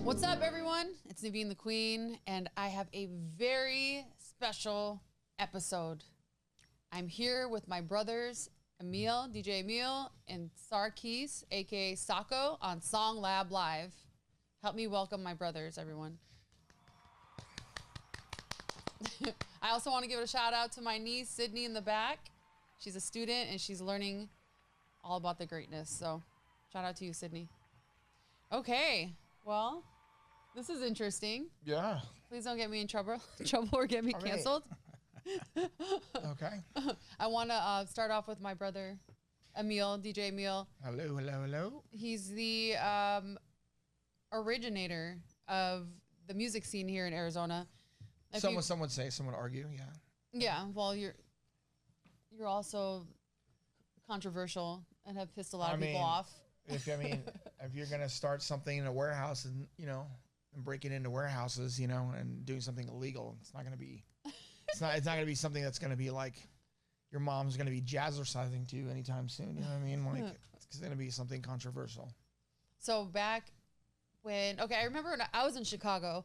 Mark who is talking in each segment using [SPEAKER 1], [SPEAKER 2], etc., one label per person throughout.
[SPEAKER 1] What's up, everyone? It's Neveen The Queen, and I have a very special episode. I'm here with my brothers, Emile, DJ Emile, and Sarkees, aka Sako, on SongLab Live. Help me welcome my brothers, everyone. I also want to give a shout out to my niece, Sydney, in the back. She's a student, and she's learning all about the greatness. So, shout out to you, Sydney. Okay, well, this is interesting.
[SPEAKER 2] Yeah.
[SPEAKER 1] Please don't get me in trouble or get me canceled.
[SPEAKER 2] Okay.
[SPEAKER 1] I want to start off with my brother, Emile, DJ Emile.
[SPEAKER 2] Hello, hello, hello.
[SPEAKER 1] He's the originator of the music scene here in Arizona.
[SPEAKER 2] Some would say, some would argue, yeah.
[SPEAKER 1] Yeah, well, you're also controversial and have pissed a lot of people off.
[SPEAKER 2] If you're gonna start something in a warehouse and and breaking into warehouses, and doing something illegal, it's not gonna be something that's gonna be like your mom's gonna be jazzercising to anytime soon. You know what I mean? Like it's gonna be something controversial.
[SPEAKER 1] So back when, I remember when I was in Chicago,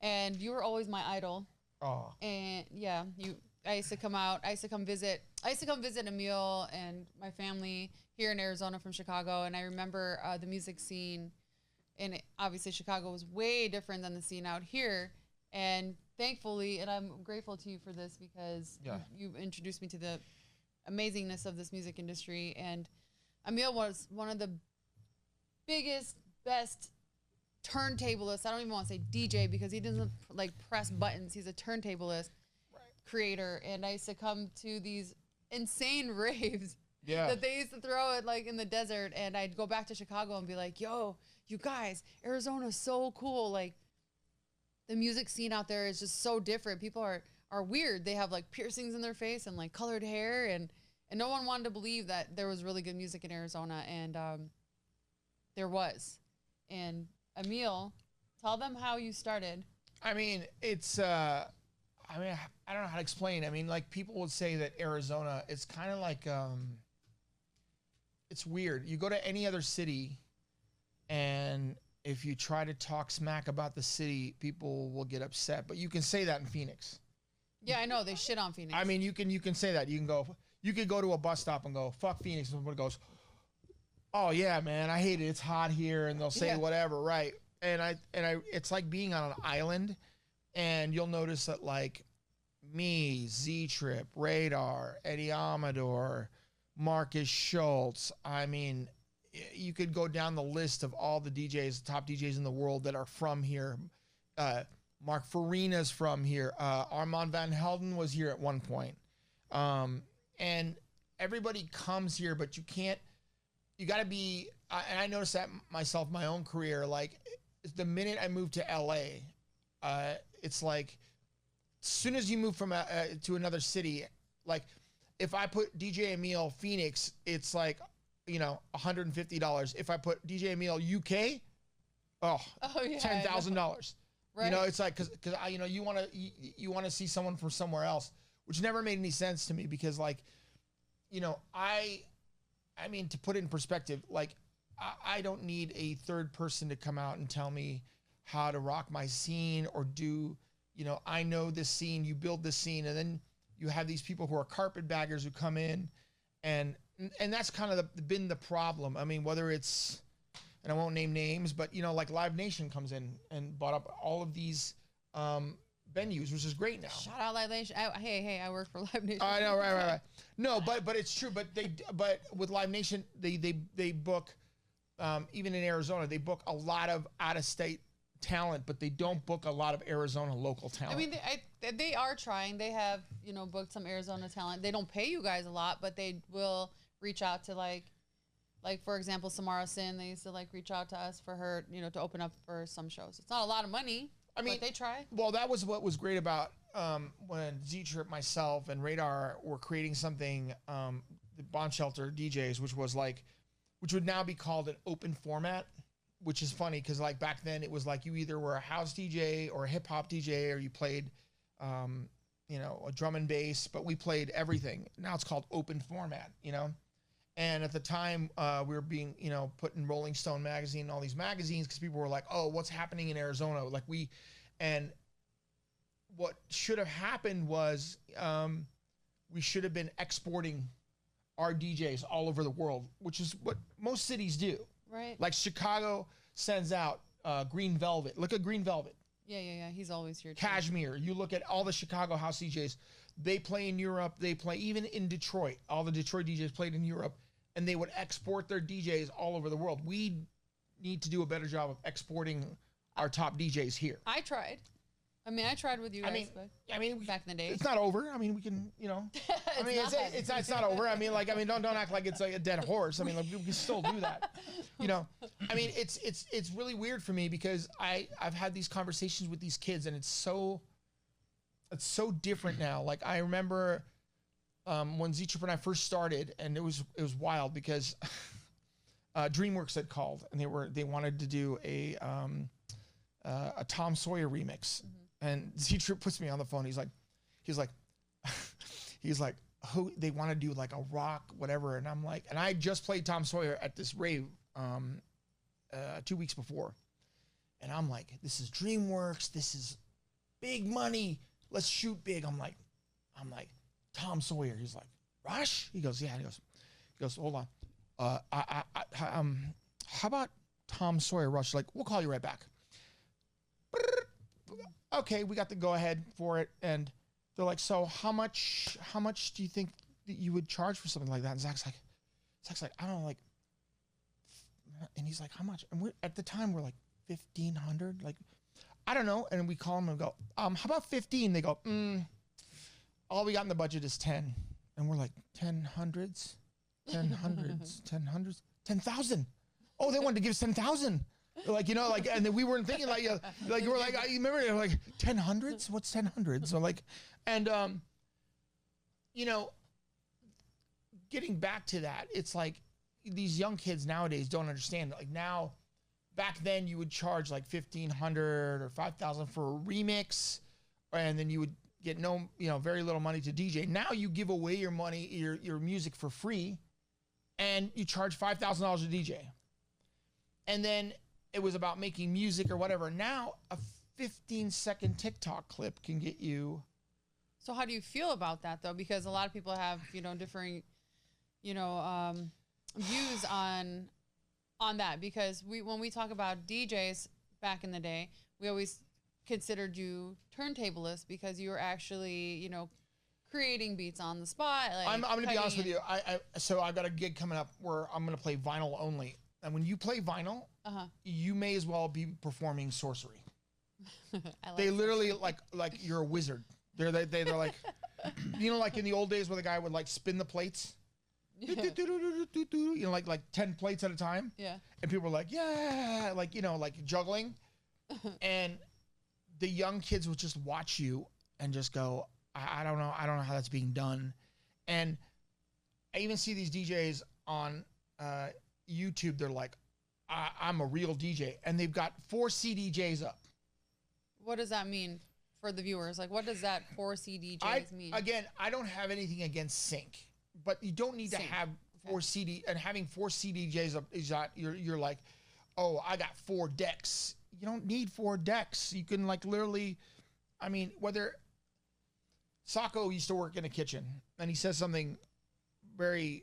[SPEAKER 1] and you were always my idol.
[SPEAKER 2] Oh.
[SPEAKER 1] And yeah, I used to come out. I used to come visit Emile and my family here in Arizona from Chicago. And I remember the music scene, and obviously Chicago was way different than the scene out here. And thankfully, and I'm grateful to you for this because you introduced me to the amazingness of this music industry. And Emile was one of the biggest, best turntablist. I don't even want to say DJ because he doesn't like press buttons. He's a turntablist creator. And I used to come to these insane raves that they used to throw it like in the desert. And I'd go back to Chicago and be like, yo, you guys, Arizona's so cool. Like the music scene out there is just so different. People are weird. They have like piercings in their face and like colored hair. And no one wanted to believe that there was really good music in Arizona. And there was. And Emile, tell them how you started.
[SPEAKER 2] I mean, it's, I don't know how to explain. I mean, like people would say that Arizona, it's kind of like, it's weird. You go to any other city and if you try to talk smack about the city, people will get upset, but you can say that in Phoenix.
[SPEAKER 1] Yeah, I know they shit on Phoenix.
[SPEAKER 2] I mean, you can say that. You could go to a bus stop and go, fuck Phoenix. And someone goes, oh yeah, man, I hate it. It's hot here. And they'll say whatever. Right. And it's like being on an island, and you'll notice that like me, Z-Trip, Radar, Eddie Amador, Marcus Schultz. I mean, you could go down the list of all the DJs, top DJs in the world that are from here. Mark Farina's from here. Armand Van Helden was here at one point. And everybody comes here, but you got to be, and I noticed that myself, my own career, like the minute I moved to LA, it's like, as soon as you move from to another city, like if I put DJ Emile Phoenix, it's like, $150. If I put DJ Emile UK, $10,000. Right. It's like, cause you want to see someone from somewhere else, which never made any sense to me because like, I mean, to put it in perspective, like I don't need a third person to come out and tell me how to rock my scene or do, I know this scene, you build this scene, and then you have these people who are carpetbaggers who come in and that's kind of been the problem. I mean, whether it's, and I won't name names, but like Live Nation comes in and bought up all of these venues, which is great now.
[SPEAKER 1] Shout out Live Nation. Hey, I work for Live Nation.
[SPEAKER 2] I know, right. No, but it's true. But with Live Nation, they book, even in Arizona, they book a lot of out of state talent, but they don't book a lot of Arizona local talent.
[SPEAKER 1] I mean, they are trying. They have booked some Arizona talent. They don't pay you guys a lot, but they will reach out to like for example, Samara Sin. They used to like reach out to us for her, to open up for some shows. It's not a lot of money. I mean, but they try.
[SPEAKER 2] Well, that was what was great about when Z-Trip, myself, and Radar were creating something, the Bomb Shelter DJs, which would now be called an open format, which is funny because like back then it was like you either were a house DJ or a hip hop DJ or you played, a drum and bass, but we played everything. Now it's called open format, And at the time, we were being, you know, put in Rolling Stone magazine and all these magazines because people were like, oh, what's happening in Arizona? Like and what should have happened was we should have been exporting our DJs all over the world, which is what most cities do.
[SPEAKER 1] Right.
[SPEAKER 2] Like Chicago sends out Green Velvet. Look at Green Velvet.
[SPEAKER 1] Yeah. He's always here.
[SPEAKER 2] Cashmere. You look at all the Chicago house DJs. They play in Europe. They play even in Detroit. All the Detroit DJs played in Europe, and they would export their DJs all over the world. We need to do a better job of exporting our top DJs here.
[SPEAKER 1] I tried. I mean, I tried with you guys. Back in the day,
[SPEAKER 2] it's not over. I mean, we can, you know. I mean, it's not over. I mean, don't act like it's like a dead horse. I mean, like, we can still do that. You know, I mean, it's really weird for me because I've had these conversations with these kids, and it's so different now. Like, I remember when Z-Trip and I first started, and it was wild because DreamWorks had called, and they wanted to do a Tom Sawyer remix. Mm-hmm. And Z-Trip puts me on the phone. He's like, who they want to do like a rock, whatever. And I'm like, and I just played Tom Sawyer at this rave 2 weeks before. And I'm like, this is DreamWorks. This is big money. Let's shoot big. I'm like, Tom Sawyer. He's like, Rush? He goes, yeah. He goes, hold on. How about Tom Sawyer, Rush? Like, we'll call you right back. Okay, we got the go ahead for it, and they're like, so how much do you think that you would charge for something like that? And Zach's like, I don't know, like, and he's like, how much? And at the time we're like $1,500, like, I don't know. And we call him and go, how about 15? They go, all we got in the budget is 10, and we're like 10 hundreds, 10,000. Oh, they wanted to give us 10,000. Like, you know, like, and then we weren't thinking like we're like, I remember like 10 hundreds. What's 10 hundreds? So like, and you know, getting back to that, it's like these young kids nowadays don't understand. Like now, back then you would charge like 1,500 or 5,000 for a remix, and then you would get very little money to DJ. Now you give away your money, your music for free, and you charge $5,000 a DJ, and then it was about making music or whatever. Now a 15-second TikTok clip can get you.
[SPEAKER 1] So how do you feel about that though? Because a lot of people have, differing, views on that. Because when we talk about DJs back in the day, we always considered you turntablist because you were actually, creating beats on the spot. Like
[SPEAKER 2] I'm going to be honest with you. So I've got a gig coming up where I'm going to play vinyl only. And when you play vinyl, you may as well be performing sorcery. They literally like you're a wizard. They're like, like in the old days where the guy would like spin the plates, like 10 plates at a time. Yeah. And people were like, yeah, like juggling. And the young kids would just watch you and just go, I don't know how that's being done. And I even see these DJs on YouTube. They're like, I'm a real DJ, and they've got 4 CDJs up.
[SPEAKER 1] What does that mean for the viewers? Like, what does that 4 CDJs mean?
[SPEAKER 2] Again, I don't have anything against sync, but you don't need to have 4 CD, and having 4 CDJs up is not, you're like, oh, I got 4 decks. You don't need 4 decks. You can like literally, I mean, whether Sacco used to work in a kitchen, and he says something very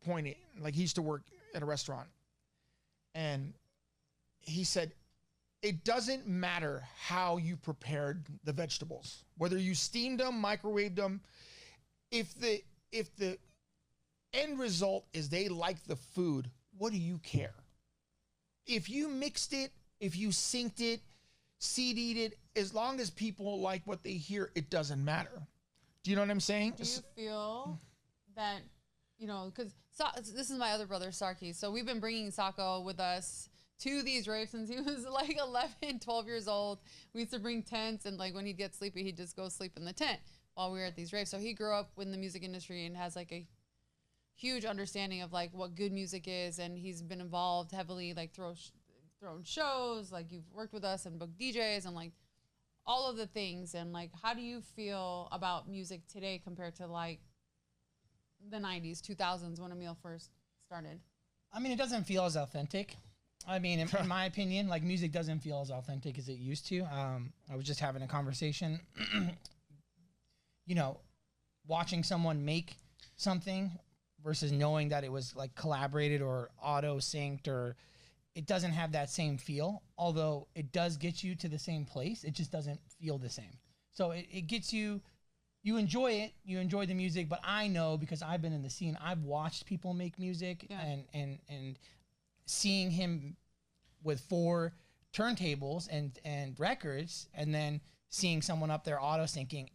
[SPEAKER 2] poignant. Like, he used to work at a restaurant, and he said, it doesn't matter how you prepared the vegetables, whether you steamed them, microwaved them. If the end result is they like the food, what do you care? If you mixed it, if you synced it, CD'd it, as long as people like what they hear, it doesn't matter. Do you know what I'm saying?
[SPEAKER 1] Do you feel that, because this is my other brother, Sarkees. So we've been bringing Sacco with us to these raves since he was like 11, 12 years old. We used to bring tents, and like when he'd get sleepy, he'd just go sleep in the tent while we were at these raves. So he grew up in the music industry and has like a huge understanding of like what good music is. And he's been involved heavily, like throwing shows, like you've worked with us and booked DJs and like all of the things. And like, how do you feel about music today compared to like the 90s, 2000s when Emile first started?
[SPEAKER 3] I mean, it doesn't feel as authentic. I mean, in my opinion, like music doesn't feel as authentic as it used to. I was just having a conversation, you know, watching someone make something versus knowing that it was like collaborated or auto synced, or it doesn't have that same feel. Although it does get you to the same place, it just doesn't feel the same. So it gets you, you enjoy it, you enjoy the music, but I know because I've been in the scene, I've watched people make music and seeing him with 4 turntables and records, and then seeing someone up there auto syncing,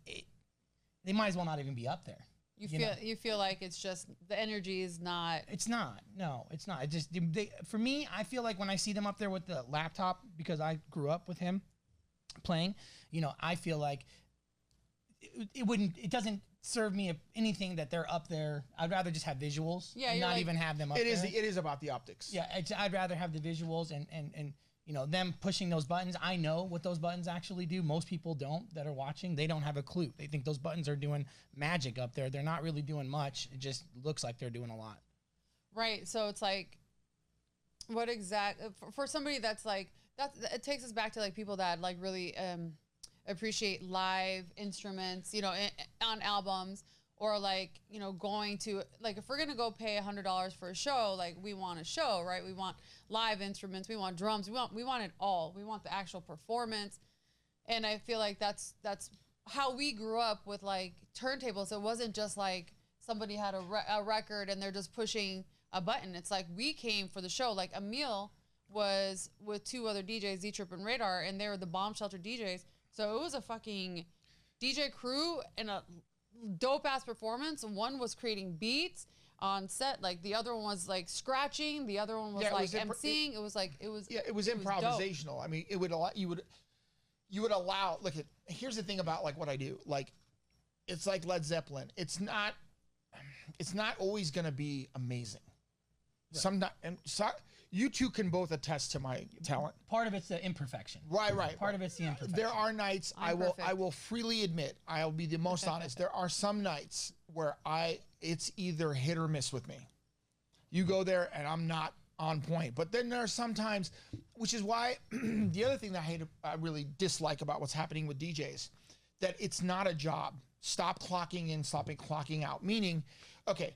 [SPEAKER 3] they might as well not even be up there.
[SPEAKER 1] You feel like it's just the energy is not.
[SPEAKER 3] It's not. No, it's not. It just for me, I feel like when I see them up there with the laptop, because I grew up with him playing, you know, I feel like it doesn't serve me anything that they're up there. I'd rather just have visuals and not even have them up there.
[SPEAKER 2] It is about the optics.
[SPEAKER 3] Yeah, I'd rather have the visuals and you know, them pushing those buttons. I know what those buttons actually do. Most people don't that are watching. They don't have a clue. They think those buttons are doing magic up there. They're not really doing much. It just looks like they're doing a lot.
[SPEAKER 1] Right. So it's like, what for somebody that's like, it takes us back to like people that like really appreciate live instruments, you know, on albums, or like, you know, going to, like, if we're going to go pay $100 for a show, like, we want a show, right? We want live instruments. We want drums. We want it all. We want the actual performance. And I feel like that's how we grew up with, like, turntables. It wasn't just like somebody had a record and they're just pushing a button. It's like we came for the show. Like, Emile was with 2 other DJs, Z-Trip and Radar, and they were the Bomb Shelter DJs. So it was a fucking DJ crew and a dope ass performance. One was creating beats on set, like the other one was like scratching, the other one was like emceeing. It was
[SPEAKER 2] improvisational. I mean, it would allow you would allow. Look, here's the thing about like what I do. Like, it's like Led Zeppelin. It's not always gonna be amazing. Right. You two can both attest to my talent.
[SPEAKER 3] Part of it's the imperfection.
[SPEAKER 2] Right.
[SPEAKER 3] Part of it's the imperfection.
[SPEAKER 2] There are nights I will freely admit, I'll be the most honest. There are some nights where it's either hit or miss with me. You go there and I'm not on point. But then there are some times, which is why the other thing that I really dislike about what's happening with DJs, that it's not a job. Stop clocking in, stop clocking out. Meaning, okay,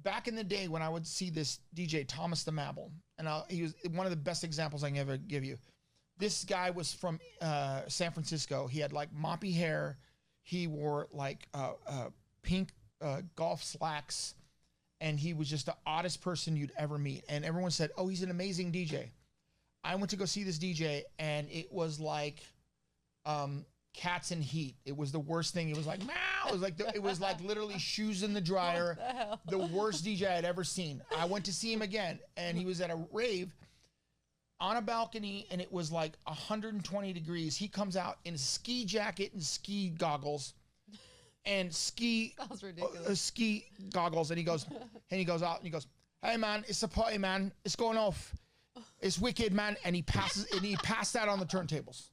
[SPEAKER 2] back in the day when I would see this DJ, Thomas the Mabel, and he was one of the best examples I can ever give you. This guy was from San Francisco. He had like moppy hair. He wore like pink golf slacks, and he was just the oddest person you'd ever meet. And everyone said, oh, he's an amazing DJ. I went to go see this DJ, and it was like cats in heat. It was the worst thing. It was like, meow. It was like literally shoes in the dryer. The worst DJ I'd ever seen. I went to see him again, and he was at a rave on a balcony, and it was like 120 degrees. He comes out in a ski jacket and ski goggles, and ski goggles, and he goes out and he goes, hey man, it's a party, man. It's going off. It's wicked, man. And he passed out on the turntables.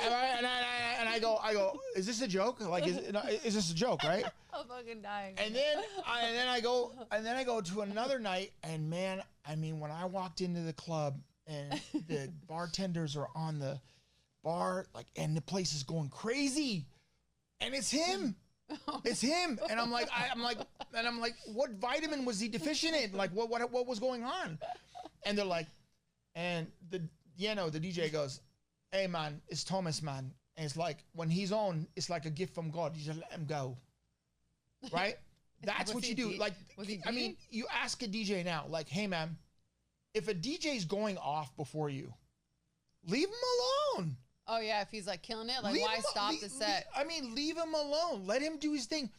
[SPEAKER 2] And I go, is this a joke? Like, is this a joke, right?
[SPEAKER 1] I'm fucking dying.
[SPEAKER 2] And then I go to another night, and man, I mean, when I walked into the club and the bartenders are on the bar, like, and the place is going crazy, and it's him. It's him. And I'm like, what vitamin was he deficient in? Like, what was going on? And they're like, and the DJ goes, hey man, it's Thomas, man. And it's like, when he's on, it's like a gift from God. You just let him go. Right? That's what you do. Like, I mean, you ask a DJ now, like, hey man, if a DJ's going off before you, leave him alone.
[SPEAKER 1] Oh yeah, if he's like killing it, like, why stop the set?
[SPEAKER 2] Leave him alone. Let him do his thing.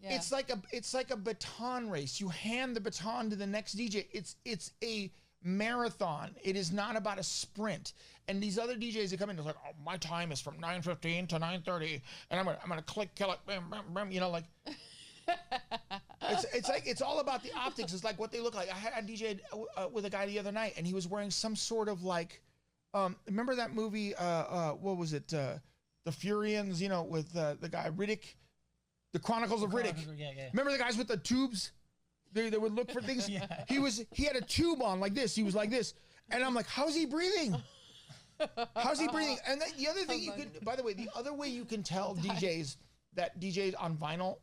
[SPEAKER 2] Yeah. It's like a baton race. You hand the baton to the next DJ. It's a marathon. It is not about a sprint. And these other DJs that come in, they're like, oh, my time is from 9:15 to 9:30, and I'm gonna click, kill it, bam, bam, bam, you know, like. It's like, it's all about the optics. It's like what they look like. I had a DJ with a guy the other night, and he was wearing some sort of like, remember that movie? What was it? The Furians, you know, with the guy Riddick, the Chronicles of Riddick.
[SPEAKER 3] Yeah.
[SPEAKER 2] Remember the guys with the tubes? They would look for things. He had a tube on like this. He was like this. And I'm like, how's he breathing? How's he breathing? And the other thing by the way, the other way you can tell DJs on vinyl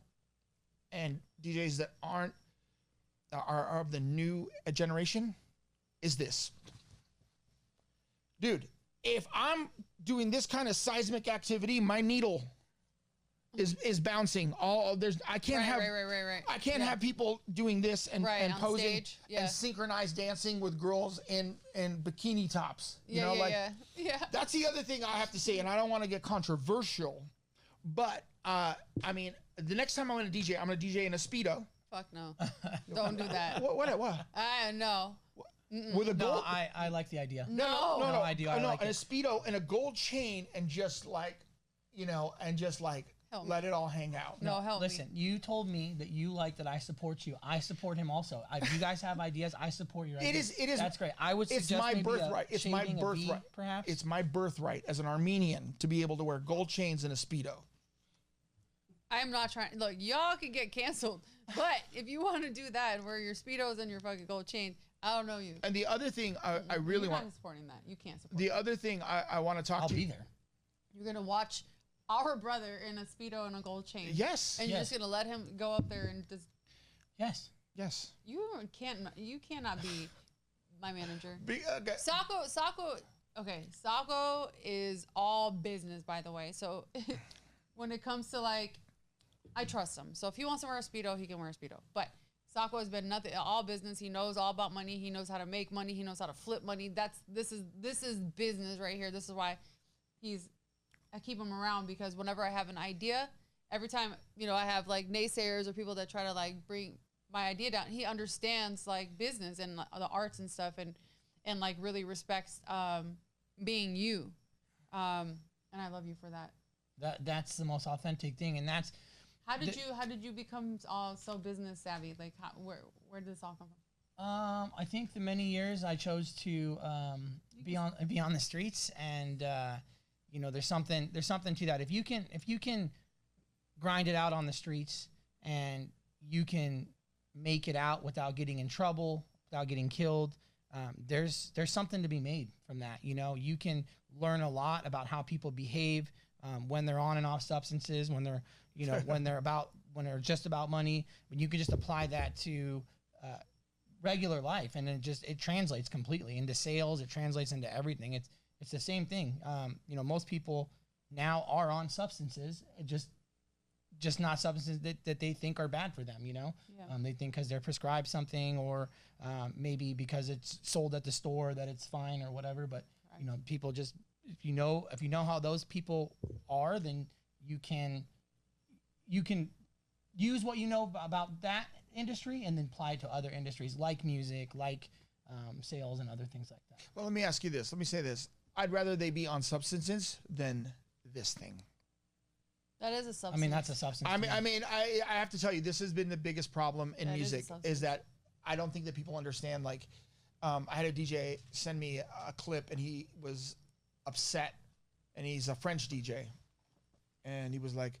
[SPEAKER 2] and DJs that are of the new generation is this. Dude, if I'm doing this kind of seismic activity, my needle is bouncing. I can't have people doing this and posing and synchronized dancing with girls in bikini tops. Yeah. That's the other thing I have to say, and I don't want to get controversial, but I mean, the next time I'm going to DJ, I'm going to DJ in a Speedo.
[SPEAKER 1] Fuck no. Don't do that.
[SPEAKER 2] What?
[SPEAKER 1] No.
[SPEAKER 2] With a gold?
[SPEAKER 3] No, I like the idea.
[SPEAKER 2] No,
[SPEAKER 3] I do. I like
[SPEAKER 2] and
[SPEAKER 3] it.
[SPEAKER 2] a Speedo and a gold chain and just like, let it all hang out.
[SPEAKER 1] No, help
[SPEAKER 3] Listen,
[SPEAKER 1] me.
[SPEAKER 3] you told me that you like that I support you. I support him also. If you guys have ideas, I support your ideas.
[SPEAKER 2] It is.
[SPEAKER 3] That's great. I would suggest
[SPEAKER 2] it's my
[SPEAKER 3] maybe
[SPEAKER 2] birthright. It's my birthright.
[SPEAKER 3] Perhaps.
[SPEAKER 2] It's my birthright as an Armenian to be able to wear gold chains and a Speedo.
[SPEAKER 1] I'm not trying. Look, y'all can get canceled, but if you want to do that and wear your Speedos and your fucking gold chain, I don't know you.
[SPEAKER 2] And the other thing I really want.
[SPEAKER 1] You're not supporting that. You can't support.
[SPEAKER 2] The other thing I want to talk
[SPEAKER 3] I'll
[SPEAKER 2] to.
[SPEAKER 3] be there.
[SPEAKER 1] You're gonna watch our brother in a Speedo and a gold chain.
[SPEAKER 2] Yes.
[SPEAKER 1] And you're just gonna let him go up there and just.
[SPEAKER 3] Yes.
[SPEAKER 1] You cannot be my manager.
[SPEAKER 2] Okay.
[SPEAKER 1] Sako. Okay, Sako is all business, by the way. So when it comes to like, I trust him. So if he wants to wear a Speedo, he can wear a Speedo. But Sako has been all business. He knows all about money. He knows how to make money. He knows how to flip money. This is business right here. This is why I keep him around, because whenever I have an idea, every time, I have like naysayers or people that try to like bring my idea down, he understands like business and the arts and stuff and like really respects being you. And I love you for that.
[SPEAKER 3] That's the most authentic thing, and that's
[SPEAKER 1] how did you become so business savvy? Like where did this all come from?
[SPEAKER 3] I think the many years I chose to be on the streets, and there's something to that. If you can grind it out on the streets, and you can make it out without getting in trouble, without getting killed, there's something to be made from that. You can learn a lot about how people behave when they're on and off substances, when they're when they're just about money. When you can just apply that to regular life, and it translates completely into sales. It translates into everything. It's the same thing. Most people now are on substances, just not substances that they think are bad for them. They think because they're prescribed something, or maybe because it's sold at the store that it's fine or whatever. But people just, if you know how those people are, then you can use what you know about that industry and then apply it to other industries like music, like sales and other things like that.
[SPEAKER 2] Well, let me ask you this. Let me say this. I'd rather they be on substances than this thing.
[SPEAKER 1] That is a substance.
[SPEAKER 3] I mean, that's a substance.
[SPEAKER 2] I have to tell you, this has been the biggest problem in music, is that I don't think that people understand. Like, I had a DJ send me a clip, and he was upset, and he's a French DJ, and he was like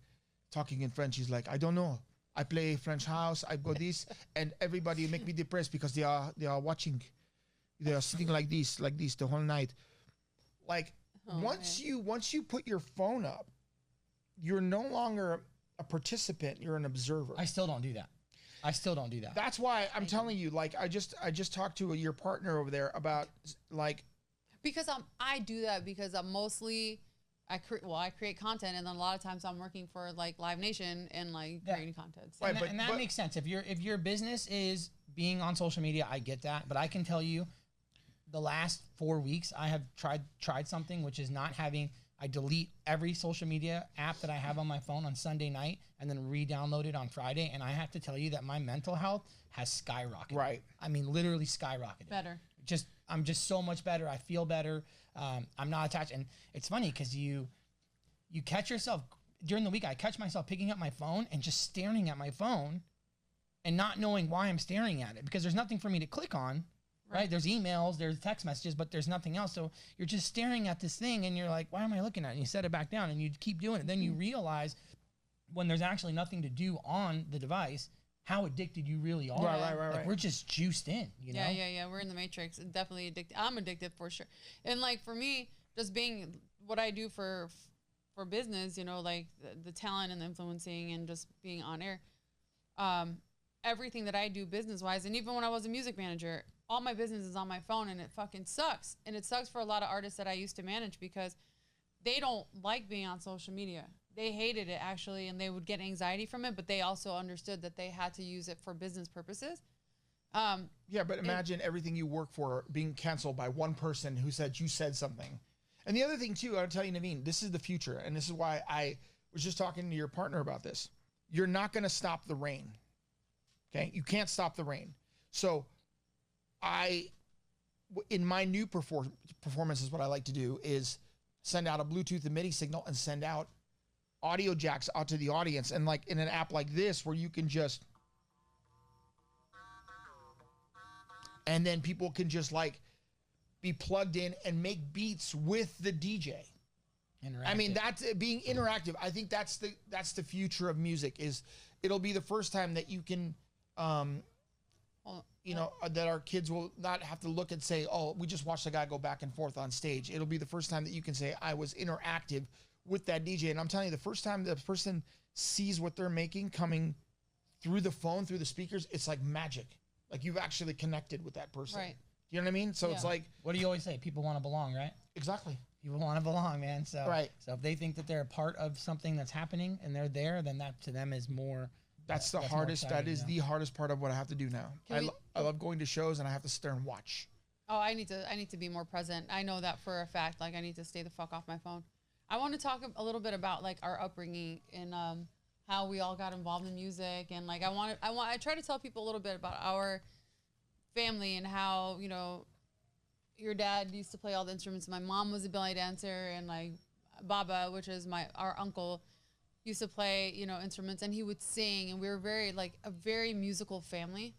[SPEAKER 2] talking in French. He's like, I don't know. I play French house. I go this, and everybody make me depressed because they are watching, they are sitting like this the whole night. Like, once you put your phone up, you're no longer a participant. You're an observer.
[SPEAKER 3] I still don't do that.
[SPEAKER 2] That's why I'm telling you. Like, I just talked to your partner over there about like.
[SPEAKER 1] Because I do that because I'm mostly I create content, and then a lot of times I'm working for like Live Nation and like creating content. So.
[SPEAKER 3] Right, and that makes sense. If your business is being on social media, I get that. But I can tell you, the last 4 weeks, I have tried something, which is not having. I delete every social media app that I have on my phone on Sunday night, and then re-download it on Friday. And I have to tell you that my mental health has skyrocketed.
[SPEAKER 2] Right.
[SPEAKER 3] I mean, literally skyrocketed.
[SPEAKER 1] Better.
[SPEAKER 3] I'm just so much better. I feel better. I'm not attached. And it's funny because you catch yourself during the week. I catch myself picking up my phone and just staring at my phone and not knowing why I'm staring at it, because there's nothing for me to click on. Right? There's emails, there's text messages, but there's nothing else. So you're just staring at this thing, and you're like, why am I looking at it? And you set it back down, and you keep doing it. Then you realize when there's actually nothing to do on the device, how addicted you really are.
[SPEAKER 2] Right.
[SPEAKER 3] We're just juiced in, you know?
[SPEAKER 1] Yeah. We're in the matrix. Definitely addicted. I'm addicted for sure. And like for me, just being what I do for business, you know, like the talent and the influencing and just being on air, everything that I do business wise, and even when I was a music manager, all my business is on my phone, and it fucking sucks. And it sucks for a lot of artists that I used to manage because they don't like being on social media. They hated it actually, and they would get anxiety from it, but they also understood that they had to use it for business purposes.
[SPEAKER 2] Yeah, but imagine everything you work for being canceled by one person who said you said something. And the other thing too, I'll tell you, Neveen, this is the future. And this is why I was just talking to your partner about this. You're not going to stop the rain. Okay. You can't stop the rain. So in my new performances, what I like to do is send out a Bluetooth and MIDI signal and send out audio jacks out to the audience. And like in an app like this, where you can just, and then people can just like be plugged in and make beats with the DJ. I mean, that's being interactive. I think that's the future of music. Is it'll be the first time that you can, you know, that our kids will not have to look and say, oh, we just watched a guy go back and forth on stage. It'll be the first time that you can say, I was interactive with that DJ. And I'm telling you, the first time the person sees what they're making coming through the phone, through the speakers, it's like magic. Like you've actually connected with that person.
[SPEAKER 1] Right.
[SPEAKER 2] You know what I mean? So it's like,
[SPEAKER 3] what do you always say? People want to belong, right?
[SPEAKER 2] Exactly.
[SPEAKER 3] People want to belong, man. So,
[SPEAKER 2] right.
[SPEAKER 3] So if they think that they're a part of something that's happening and they're there, then that to them is more.
[SPEAKER 2] That's the hardest. That is the hardest part of what I have to do now. I love going to shows and I have to sit there and watch.
[SPEAKER 1] Oh, I need to be more present. I know that for a fact. Like I need to stay the fuck off my phone. I want to talk a little bit about like our upbringing and how we all got involved in music, and like I try to tell people a little bit about our family and how, you know, your dad used to play all the instruments. My mom was a belly dancer, and like Baba, which is our uncle, used to play, you know, instruments, and he would sing, and we were very like a very musical family.